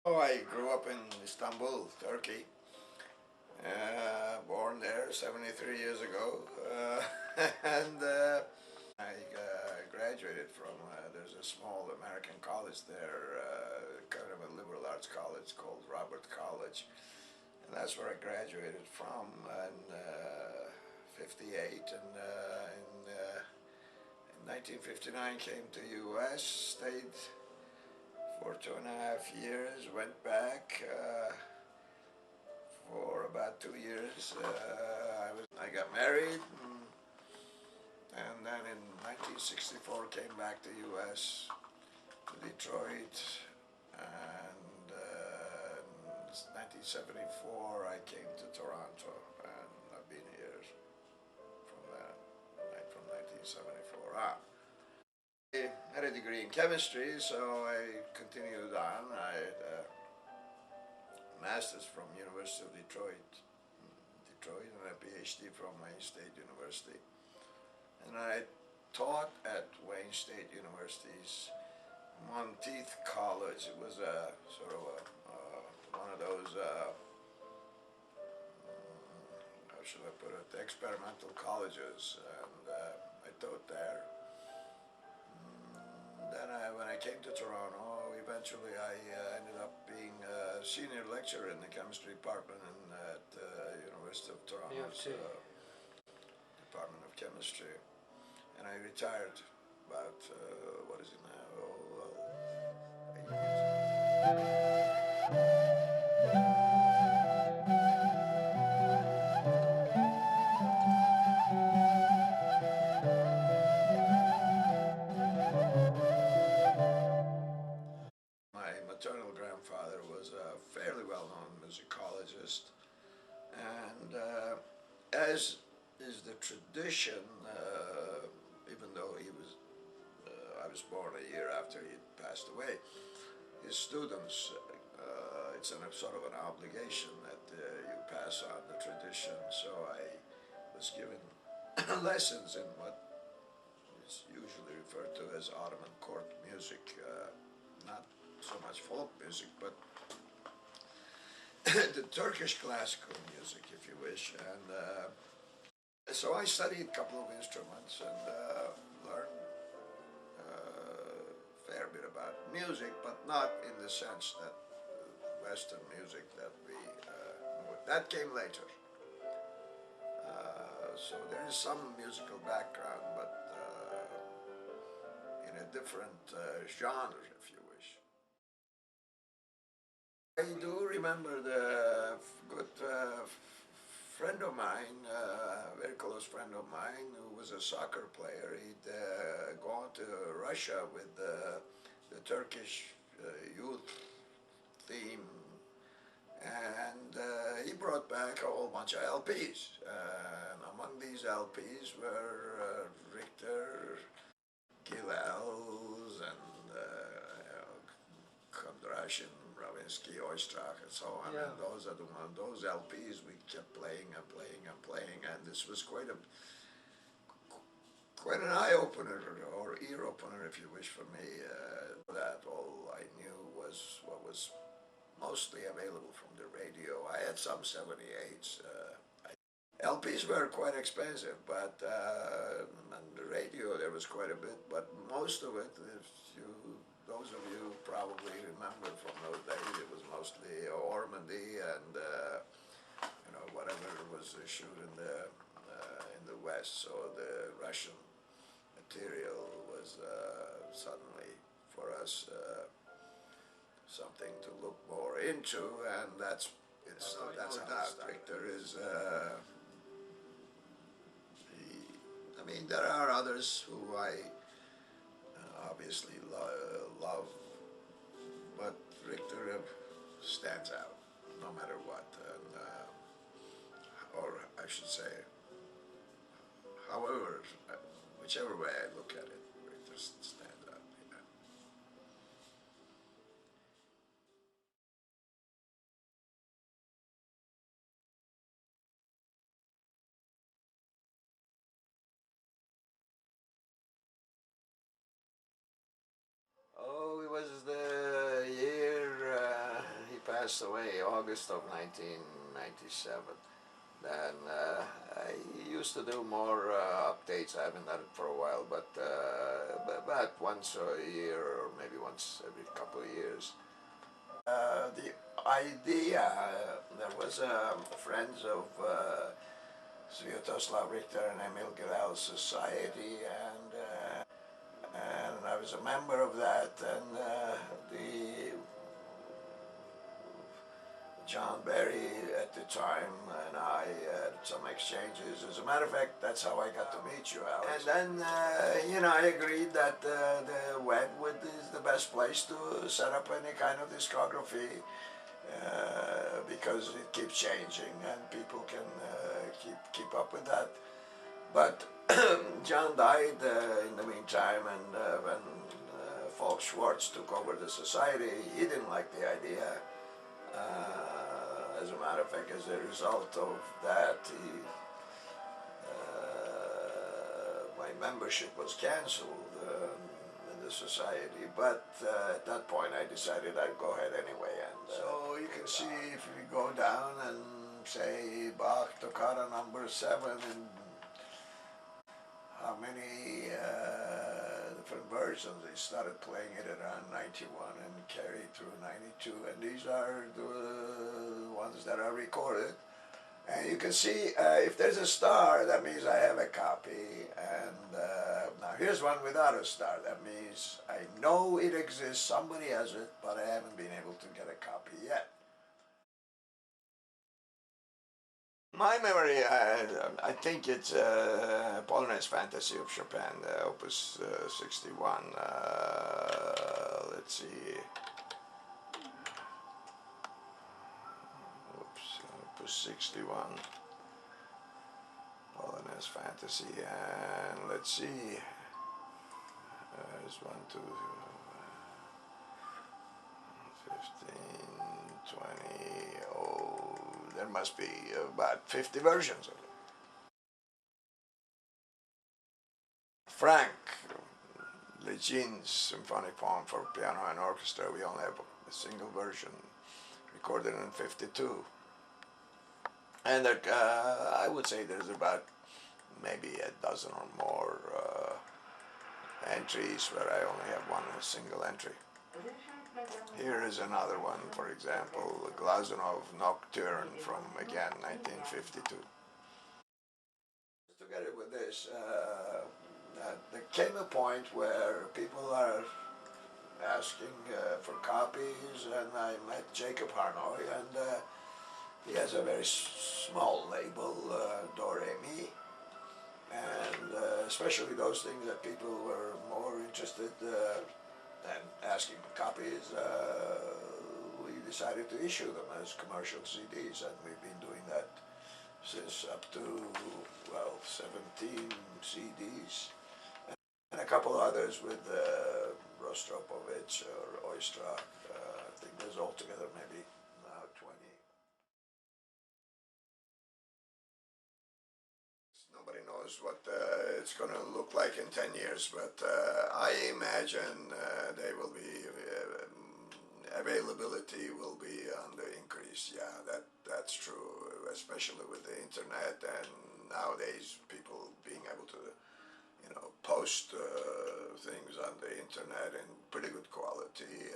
Oh, I grew up in Istanbul, Turkey. Born there 73 years ago. And I graduated from, there's a small American college there, kind of a liberal arts college called Robert College. And that's where I graduated from in 58. In 1959 came to U.S., stayed for 2.5 years, went back for about 2 years. I got married, and then in 1964 came back to U.S. to Detroit, and in 1974 I came to Toronto, and I've been here from that, from 1974. I had a degree in chemistry, so I continued on. I had a master's from University of Detroit, and a PhD from Wayne State University. And I taught at Wayne State University's Monteith College. It was a sort of one of those, how should I put it, experimental colleges, and I taught there. Then when I came to Toronto, eventually I ended up being a senior lecturer in the chemistry department at the University of Toronto's Department of Chemistry. And I retired about, what is it now? Oh, well, 8 years. My maternal grandfather was a fairly well-known musicologist, and as is the tradition, even though I was born a year after he passed away, his students, it's sort of an obligation that you pass on the tradition. So I was given lessons in what is usually referred to as Ottoman court music, not so much folk music, but the Turkish classical music, if you wish. And so I studied a couple of instruments and learned a fair bit about music, but not in the sense that Western music that we that came later. So there is some musical background, but in a different genre, if you wish. I do remember the good friend of mine, a very close friend of mine, who was a soccer player. He'd gone to Russia with the Turkish youth team, and he brought back a whole bunch of LPs. And among these LPs were Richter, Gilels, and Kondrashin, Ravinsky, Oistrakh, and so on. Yeah. And those are those LPs we kept playing and playing and playing, and this was quite an eye opener or ear opener, if you wish, for me. That all I knew was what was mostly available from the radio. I had some 78s. LPs were quite expensive, but on the radio there was quite a bit. But most of it, those of you probably remember from those days, it was mostly Ormandy and whatever was issued in the West. So the Russian material was suddenly for us something to look more into, and that's how Richter is. I mean, there are others who I obviously love, but Richter stands out no matter what, and, or I should say, however, whichever way I look at it, Richter stands out. Yeah. Oh, it was the year passed away August of 1997. Then I used to do more updates. I haven't done it for a while, but about once a year or maybe once every couple of years. The idea, there was friends of Tanin Recchter and Emil Grell's society, and I was a member of that, and the John Berry at the time and I had some exchanges. As a matter of fact, that's how I got to meet you, Alex. And then, you know, I agreed that the web is the best place to set up any kind of discography because it keeps changing and people can keep up with that. But John died in the meantime, and when Falk Schwartz took over the society, he didn't like the idea. As a matter of fact, as a result of that, my membership was cancelled in the society. But at that point, I decided I'd go ahead anyway. And so you can see if we go down and say Bach Toccata number 7, and how many different versions. They started playing it around 91 and carried through 92, and these are the ones that are recorded. And you can see if there's a star, that means I have a copy, and now here's one without a star. That means I know it exists, somebody has it, but I haven't been able to get a copy yet. My memory, I think it's Polonaise Fantasy of Chopin, Opus 61. Let's see. Opus 61. Polonaise Fantasy, and let's see. There's 1, 2, 15, 20. Oh, there must be about 50 versions of it. Frank Lejean's symphonic poem for piano and orchestra, we only have a single version, recorded in '52. And I would say there's about maybe a dozen or more entries where I only have one single entry. Here is another one, for example, Glazunov Nocturne from, again, 1952. Together with this, there came a point where people are asking for copies, and I met Jacob Harnoy, and he has a very small label, Do Re Mi, and especially those things that people were more interested and asking for copies, we decided to issue them as commercial CDs, and we've been doing that since up to, well, 17 CDs, and a couple others with Rostropovich or Oistrakh. I think there's altogether maybe now 20. Nobody knows what it's going to look like in 10 years, but I imagine they will be, availability will be on the increase. Yeah, that's true, especially with the internet, and nowadays people being able to, you know, post things on the internet in pretty good quality,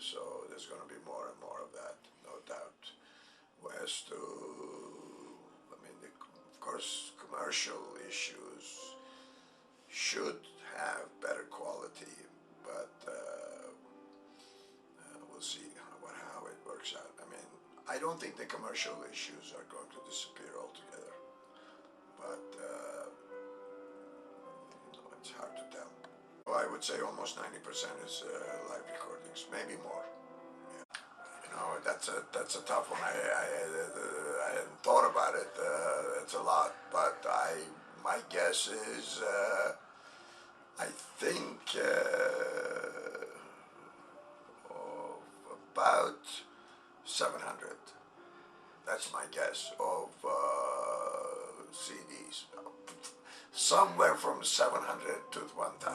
so there's going to be more and more of that, no doubt. As to, I mean, of course, commercial issues should have better quality, but we'll see how it works out. I mean, I don't think the commercial issues are going to disappear altogether, but it's hard to tell. Well, I would say almost 90% is live recordings, maybe more. Yeah. You know, that's a tough one. I hadn't thought about it. It's a lot, but my guess is I think about 700. That's my guess of CDs. Somewhere from 700 to 1,000.